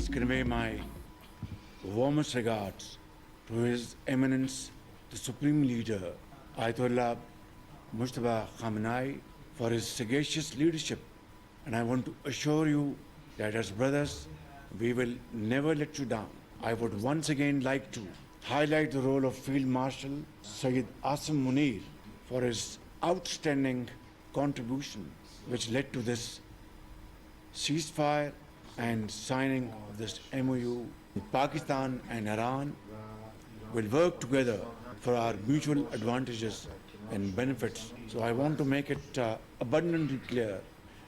please convey my warmest regards to His Eminence, the Supreme Leader, Ayatollah Mujtaba Khamenei, for his sagacious leadership. And I want to assure you that as brothers, we will never let you down. I would once again like to highlight the role of Field Marshal Sayyid Asim Munir for his outstanding contribution, which led to this ceasefire and signing of this MOU. Pakistan and Iran will work together for our mutual advantages and benefits. So I want to make it abundantly clear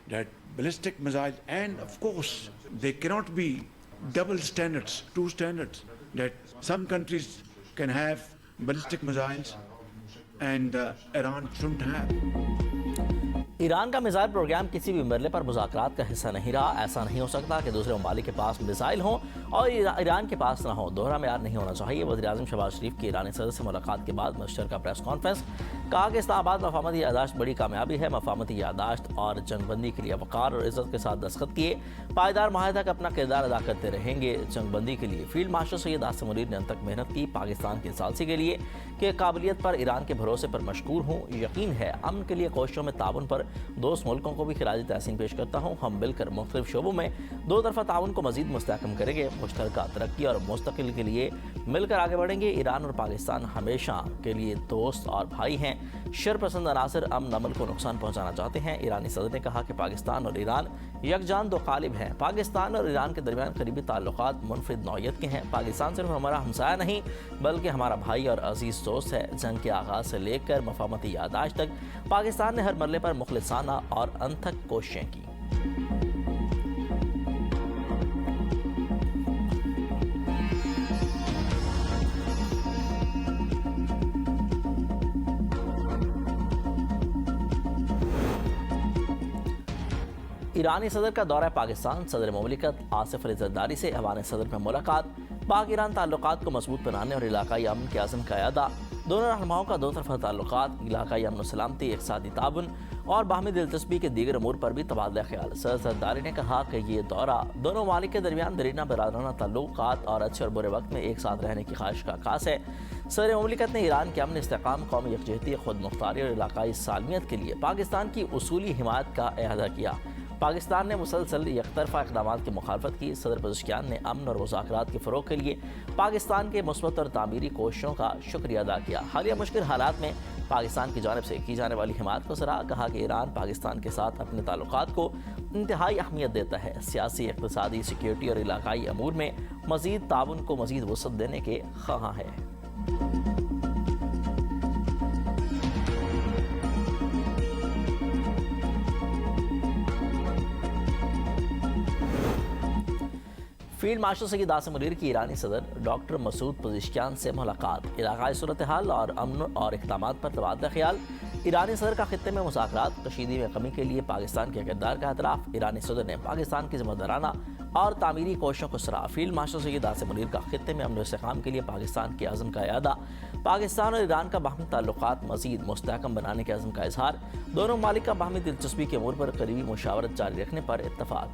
that ballistic missiles, and of course, there cannot be double standards, two standards, that some countries can have ballistic missiles and Iran shouldn't have. Iran का missile programme किसी भी मरले पर मुज़ाकरात का हिस्सा नहीं रहा। ऐसा नहीं हो सकता कि दूसरे ममालिक के पास मिसाइल हों और ईरान के पास ना हो। दोहरा मेयार नहीं होना चाहिए। वज़ीर-ए-आज़म शहबाज शरीफ की ईरानी सदर से मुलाकात के बाद मुश्तरका प्रेस कॉन्फ्रेंस। कहा कि इस्लामाबाद मफाहमती यादाश्त बड़ी कामयाबी है। मफाहमती यादाश्त और जंगबंदी के लिए वक़ार और इज़्ज़त के साथ दस्तखत किए। पायदार माहिदा का अपना किरदार अदा करते रहेंगे। जंगबंदी के लिए फील्ड मार्शल सैयद आसिम मुनीर ने अंत तक मेहनत की। पाकिस्तान की सालसी के लिए कि काबिलियत पर ईरान के भरोसे पर मशकूर हूँ। यकीन है अमन के लिए कोशिशों में ताउन पर दोस्त मुल्कों को भी खिराज तहसीन पेश करता हूँ। हम मिलकर मुख्तलिफ शोबों में दो तरफा ताउन को मजीद मुस्तहकम करेंगे। मुश्तरका तरक्की और मुस्तकिल के लिए मिलकर आगे बढ़ेंगे। ईरान और पाकिस्तान हमेशा के लिए दोस्त और भाई हैं। शरपसंद अनासर अमन अमल को नुकसान पहुँचाना चाहते हैं। ईरानी सदर ने कहा कि पाकिस्तान और ईरान यकजान दो कालिब हैं। पाकिस्तान और ईरान के दरमियान करीबी ताल्लुकात मुनफरिद नौइयत के हैं। पाकिस्तान सिर्फ हमारा हमसाया नहीं बल्कि हमारा भाई और अजीज़ दोस्त है। जंग के आगाज़ से लेकर मफाहमती यादाश्त तक पाकिस्तान ने हर मरले पर मुखलिसाना और अनथक कोशिशें की। ईरानी सदर का दौरा पाकिस्तान। सदर मुमलिकत आसिफ अली जरदारी से ऐवान सदर में मुलाकात। पाक ईरान ताल्लुकात को मजबूत बनाने और इलाकाई अमन के आज़म का अदा। दोनों रहनुमाओं का दो तरफा ताल्लुकात, इलाकाई अमन सलामती, इक़्तिसादी ताउन और बाहमी दिलचस्पी के दीगर अमूर पर भी तबादला ख्याल। सदर जरदारी ने कहा कि ये दौरा दोनों ममालिक के दरमियान दरीना बरादराना ताल्लुकात और अच्छे और बुरे वक्त में एक साथ रहने की ख्वाहिश का आकाश है। सदर मुमलिकत ने ईरान के अमन, इस्तेहकाम, कौमी यकजहती, खुद मुख्तारी और इलाकाई सालमियत के लिए पाकिस्तान की उसूली हिमायत का अहदा किया। पाकिस्तान ने मुसलसल यकतरफा इक़दामात की मुखालफत की। सदर पज़ेशिकियान ने अमन और मुज़ाकरात के फ़रोग़ के लिए पाकिस्तान के मुस्बत और तामीरी कोशिशों का शुक्रिया अदा किया। हालिया मुश्किल हालात में पाकिस्तान की जानिब से की जाने वाली हिमायत को सराहा। कहा कि ईरान पाकिस्तान के साथ अपने ताल्लुकात को इंतहाई अहमियत देता है। सियासी, इक़्तिसादी, सिक्योरिटी और इलाकाई अमूर में मज़ीद ताउन को मज़ीद वसअत देने के ख़्वाह है। फील्ड मार्शल सैयद आसिम मुनीर की ईरानी सदर डॉक्टर मसूद पज़ेशिकियान से मुलाकात। इलाकाई सूरत हाल और अमन और इक़दामात पर तबादला ख्याल। ईरानी सदर का खित्ते में मुज़ाकरात, कशीदगी में कमी के लिए पाकिस्तान के किरदार का एतराफ़। ईरानी सदर ने पाकिस्तान की ज़िम्मेदाराना और तामीरी कोशिशों को सराहा। फील्ड मार्शल सैयद आसिम मुनीर का खित्ते में अमन और इस्तेहकाम के लिए पाकिस्तान के अज़म का अदा। पाकिस्तान और ईरान का बाहमी ताल्लुकात मज़ीद मुस्तहकम बनाने के अज़म का इजहार। दोनों ममालिक का बाहमी दिलचस्पी के अमूर पर करीबी मुशावरत जारी रखने पर इत्तफ़ाक़।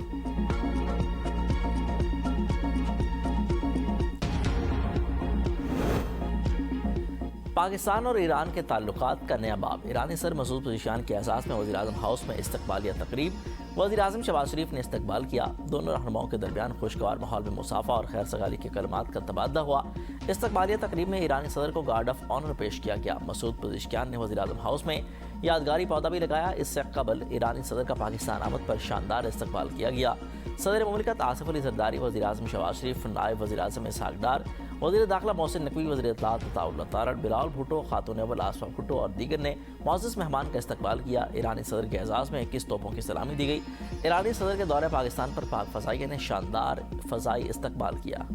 पाकिस्तान और ईरान के ताल्लुकात का नया बाब। ईरानी सदर मसूद पज़ेशिकियान के एहसास में वज़ीर-ए-आज़म हाउस में इस्तकबालिया तकरीब। वज़ीर-ए-आज़म शहबाज शरीफ ने इस्तकबाल किया। दोनों रहनुमाओं के दरमियान खुशगवार माहौल में मुसाफ़ा और खैर सगाली के कलमात का तबादला हुआ। इस्तकबालिया तकरीब में ईरानी सदर को गार्ड ऑफ ऑनर पेश किया गया। मसूद पज़ेशिकियान ने वज़ीर-ए-आज़म हाउस में यादगारी पौधा भी लगाया। इससे कबल ईरानी सदर का पाकिस्तान आमद पर शानदार इस्तकबाल किया गया। सदर मुमलिकत आसिफ अली जरदारी, वज़ीर-ए-आज़म शहबाज शरीफ, नायब वज़ीर-ए-आज़म इसहाक़ डार, वज़ीर दाखिला मोहसिन नकवी, वज़ीर इत्तलाआत अताउल्लाह तारड़, बिलावल भुट्टो, खातून अव्वल आसफ़ा भुट्टो और दीगर ने मुअज़्ज़ज़ मेहमान का इस्तकबाल किया। ईरानी सदर के एजाज़ में 21 तोपों की सलामी दी गई। ईरानी सदर के दौरे पाकिस्तान पर पाक फ़ज़ाइया ने शानदार फ़ज़ाई इस्तकबाल किया।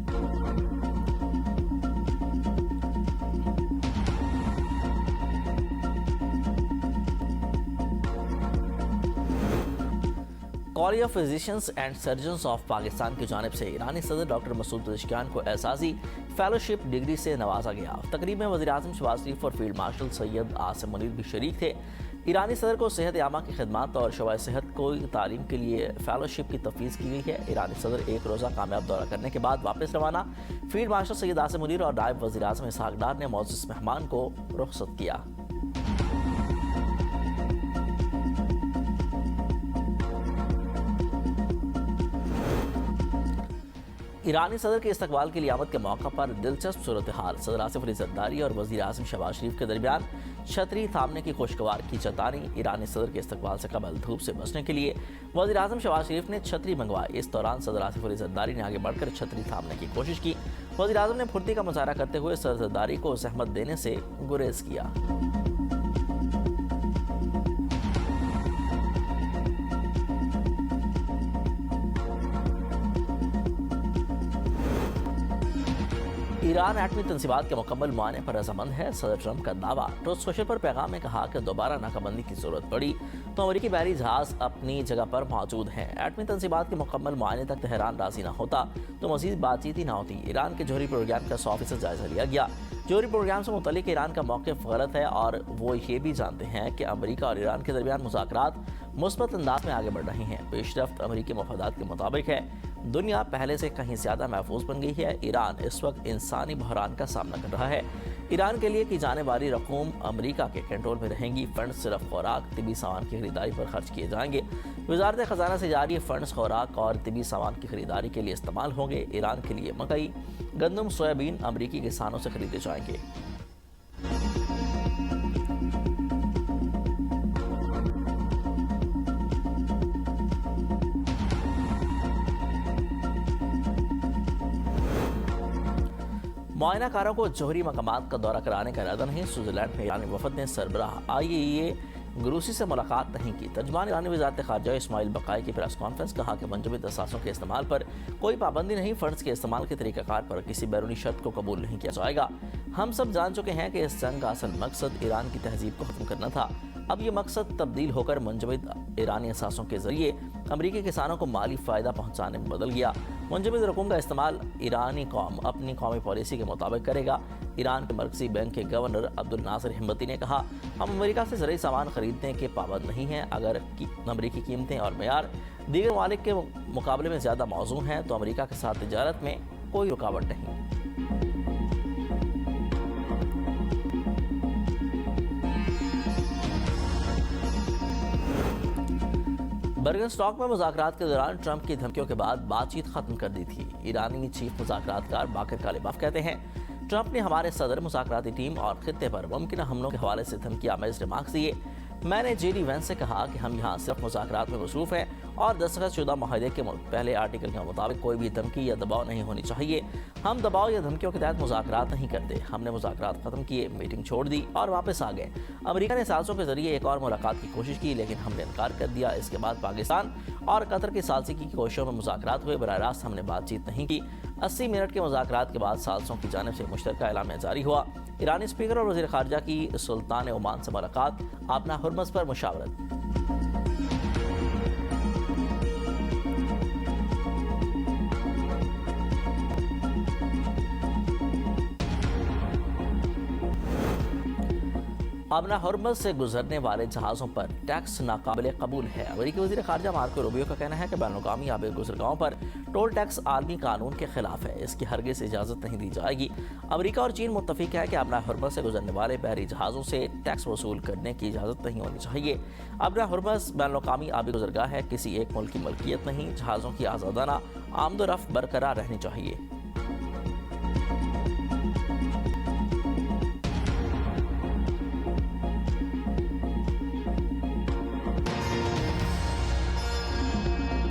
College of physicians and surgeons of Pakistan की जानिब से ईरानी सदर डॉक्टर मसूद पज़ेशिकियान को एहसासी फेलोशिप डिग्री से नवाजा गया। तकरीब में वज़ीर-ए-आज़म शहबाज शरीफ और फील्ड मार्शल सैयद आसिम मुनीर भी शरीक थे। ईरानी सदर को सेहत आमा की खिदमत और शोबा सेहत को तालीम के लिए फेलोशिप की तफवीज़ की गई है। ईरानी सदर एक रोज़ा कामयाब दौरा करने के बाद वापस रवाना। फील्ड मार्शल सैयद आसिम मुनीर और नायब वज़ीर आज़म इसहाक डार ने मौजूद मेहमान को रुखसत किया। ईरानी सदर के इस्तकबाल की लियामत के मौका पर दिलचस्प सूरत हाल। सदर आसिफ अली जरदारी और वज़ीर आज़म शहबाज शरीफ के दरमियान छतरी थामने की खुशगवार की चतानी। ईरानी सदर के इस्तकबाल से कबल धूप से बचने के लिए वज़ीर आज़म शहबाज शरीफ ने छतरी मंगवाई। इस दौरान सदर आसिफ अली जरदारी ने आगे बढ़कर छतरी थामने की कोशिश की। वज़ीर आज़म ने फुर्ती का मुजाहरा करते हुए सदर जरदारी को जहमत देने से गुरेज किया। ईरान एटमी तंसीबात के मुकम्मल मुआयने पर रजामंद है। सदर ट्रंप का दावा। ट्रूथ सोशल पर पैगाम में कहा कि दोबारा नाकाबंदी की जरूरत पड़ी तो अमरीकी बहरी जहाज अपनी जगह पर मौजूद हैं। एटमी तंसीबात के मुकम्मल मुआयने तक तेहरान राजी न होता तो मजीद बातचीत ही न होती। ईरान के जौहरी प्रोग्राम का 100% जायजा लिया गया। जौहरी प्रोग्राम से मुतल्लिक ईरान का मौक़िफ़ गलत है और वो ये भी जानते हैं कि अमरीका और ईरान के दरमियान मुज़ाकरात मुस्बत अंदाज में आगे बढ़ रहे हैं। पेशरफ्त अमरीकी मफादात के मुताबिक है। दुनिया पहले से कहीं ज़्यादा महफूज बन गई है। ईरान इस वक्त इंसानी बहरान का सामना कर रहा है। ईरान के लिए की जाने वाली रकूम अमरीका के कंट्रोल में रहेंगी। फंड सिर्फ खुराक तिबी सामान की खरीदारी पर खर्च किए जाएंगे। वजारत ख़जाना से जारी फंड्स खुराक और तिबी सामान की खरीदारी के लिए इस्तेमाल होंगे। ईरान के लिए मकई, गंदम, सोयाबीन अमरीकी किसानों से खरीदे जाएंगे। मुआयनाकारों को जौहरी मकामात का दौरा कराने का इरादा नहीं। स्विट्जरलैंड में ईरानी वफद ने सरबराह IAEA ग्रूसी से मुलाकात नहीं की। तर्जमान ईरानी वज़ारत ख़ारजा इस्माइल बक़ाई की प्रेस कॉन्फ्रेंस कहा कि मुंजमद असासों के इस्तेमाल पर कोई पाबंदी नहीं। फ़ंड्स के इस्तेमाल के तरीक़ाकार पर किसी बैरूनी शर्त को कबूल नहीं किया जाएगा। हम सब जान चुके हैं कि इस जंग का असल मकसद ईरान की तहजीब को ख़त्म करना था। अब ये मकसद तब्दील होकर मुंजमद ईरानी असासों के ज़रिए अमरीकी किसानों को माली फ़ायदा पहुँचाने में बदल गया। मुंजमद रकूम का इस्तेमाल ईरानी कौम अपनी कौमी पॉलिसी के मुताबिक करेगा। ईरान के मरकज़ी बैंक के गवर्नर अब्दुल नासिर हिम्मती ने कहा, हम अमेरिका से ज़रूरी सामान खरीदने के पाबंद नहीं हैं। अगर अमरीकी कीमतें और मेयार दीगर ममालिक के मुकाबले में ज़्यादा मौजूद हैं तो अमरीका के साथ तिजारत में कोई रुकावट नहीं। बर्गनस्टॉक में मुज़ाकरात के दौरान ट्रंप की धमकियों के बाद बातचीत खत्म कर दी थी। ईरानी चीफ मुज़ाकरातकार बाकिर कालिबाफ कहते हैं, ट्रंप ने हमारे सदर, मुज़ाकराती टीम और खित्ते पर मुमकिन हमलों के हवाले से धमकी आमेज़ रिमार्क्स दिए। मैंने JD वैंस से कहा कि हम यहाँ सिर्फ मुज़ाकरात में मसरूफ़ हैं और दस्तखतशुदा माहदे के पहले आर्टिकल के मुताबिक कोई भी धमकी या दबाव नहीं होनी चाहिए। हम दबाव या धमकियों के तहत मुज़ाकरात नहीं करते। हमने मुज़ाकरात ख़त्म किए, मीटिंग छोड़ दी और वापस आ गए। अमरीका ने सालसों के जरिए एक और मुलाकात की कोशिश की लेकिन हमने इनकार कर दिया। इसके बाद पाकिस्तान और कतर की सालसी की कोशिशों में मुज़ाकरात हुए। बराह रास्त हमने बातचीत नहीं की। 80 मिनट के मुज़ाकरात के बाद सालसों की जानिब से मुश्तरका एलान जारी हुआ। ईरानी स्पीकर और वज़ीर ख़ारजा की सुल्तान ओमान से मुलाकात, अपना हुर्मज़ पर मुशावरत। अपना हुर्मज़ से गुजरने वाले जहाज़ों पर टैक्स नाकाबिले कबूल है। अमेरिकी वज़ीर ख़ारजा मार्को रूबियो का कहना है कि बैनुल-अक़वामी आबे गुज़रगाहों पर टोल टैक्स आलमी कानून के खिलाफ है। इसकी हरगिज़ इजाज़त नहीं दी जाएगी। अमेरिका और चीन मुत्तफ़िक है कि अपना हुर्मज़ से गुजरने वाले बहरी जहाज़ों से टैक्स वसूल करने की इजाज़त नहीं होनी चाहिए। अपना हुर्मज़ बैनुल-अक़वामी आबे गुज़रगाह है, किसी एक मुल्क की मलकियत नहीं। जहाज़ों की आज़ादाना आमदोरफ़्त बरकरार रहनी चाहिए।